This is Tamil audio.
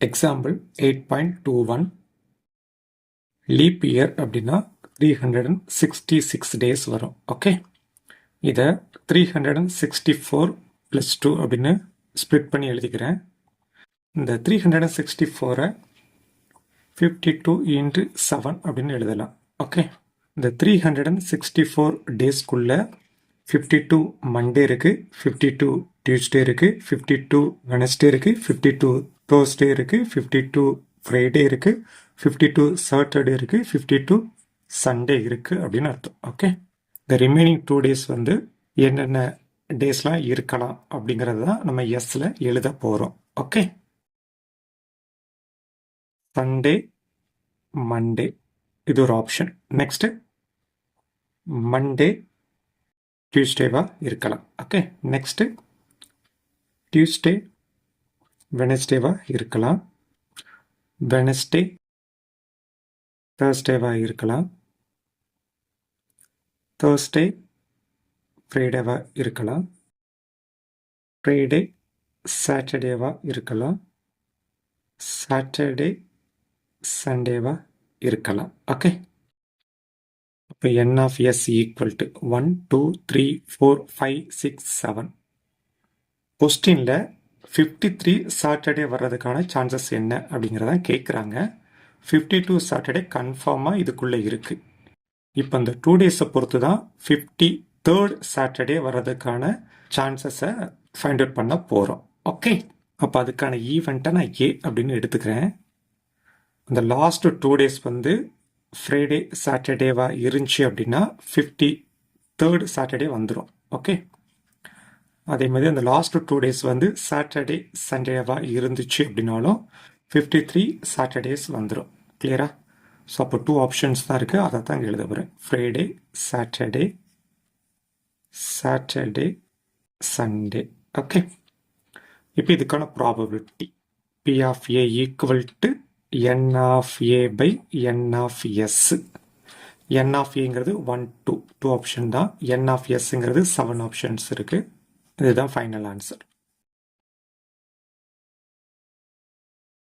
எக்ஸாம்பிள் 8.21 லீப் இயர் அப்படின்னா 366 டேஸ் வரும். ஓகே, இதை 364 + 2 அப்படின்னு ஸ்ப்ளிட் பண்ணி எழுதிக்கிறேன். இந்த 364 52 × 7 அப்படின்னு எழுதலாம். ஓகே, இந்த 364 டேஸ்க்குள்ள 52 மண்டே இருக்குது, 52 டியூஸ்டே இருக்குது, 52 வெனஸ்டே இருக்குது, 52 தேர்ஸ்டே இருக்குது, 52 ஃப்ரைடே இருக்குது, 52 சாட்டர்டே இருக்குது, 52 சண்டே இருக்குது அப்படின்னு அர்த்தம். ஓகே, இந்த ரிமைனிங் 2 டேஸ் வந்து என்னென்ன டேஸ்லாம் இருக்கலாம் அப்படிங்கிறது தான் நம்ம எஸ்ல எழுத போகிறோம். ஓகே, சண்டே, மண்டே இது ஒரு ஆப்ஷன். நெக்ஸ்ட் மண்டே டியூஸ்டேவா இருக்கலாம். ஓகே, நெக்ஸ்ட் டியூஸ்டே வெனஸ்டேவா இருக்கலாம், வெனஸ்டே தேர்ஸ்டேவா இருக்கலாம், தேர்ஸ்டே ஃப்ரைடேவா இருக்கலாம், ஃப்ரைடே சாட்டர்டேவா இருக்கலாம், சாட்டர்டே சண்டேவா இருக்கலாம். ஓகே, இப்போ n of s equal to 1 2 3 4 5 6 7. கொஸ்டினில் 53 சாட்டர்டே வர்றதுக்கான சான்சஸ் என்ன அப்படிங்கிறத கேட்குறாங்க. 52 சாட்டர்டே கன்ஃபார்மாக இதுக்குள்ளே இருக்குது. இப்போ இந்த 2 டேஸை பொறுத்து தான் 53rd சாட்டர்டே வர்றதுக்கான சான்சஸை ஃபைண்ட் அவுட் பண்ண போகிறோம். ஓகே, அப்போ அதுக்கான ஈவெண்ட்டை நான் ஏ அப்படின்னு எடுத்துக்கிறேன். அந்த லாஸ்ட் 2 டேஸ் வந்து ஃப்ரைடே சாட்டர்டேவா இருந்துச்சு அப்படின்னா 53rd சாட்டர்டே வந்துடும். ஓகே, அதே மாதிரி அந்த லாஸ்ட் 2 டேஸ் வந்து சாட்டர்டே சண்டேவா இருந்துச்சு அப்படின்னாலும் 53 சாட்டர்டேஸ் வந்துடும். கிளியரா? ஸோ அப்போ 2 ஆப்ஷன்ஸ் தான் இருக்குது, அதை தான் எழுத போகிறேன். Friday Saturday, Saturday Sunday. Okay, இப்போ இதுக்கான probability P of A equal to n of A by n of S. n of Aங்கிறது 1 2 option தான், n of Sங்கிறது 7 ஆப்ஷன்ஸ் இருக்குது. இதுதான் ஃபைனல் ஆன்சர்.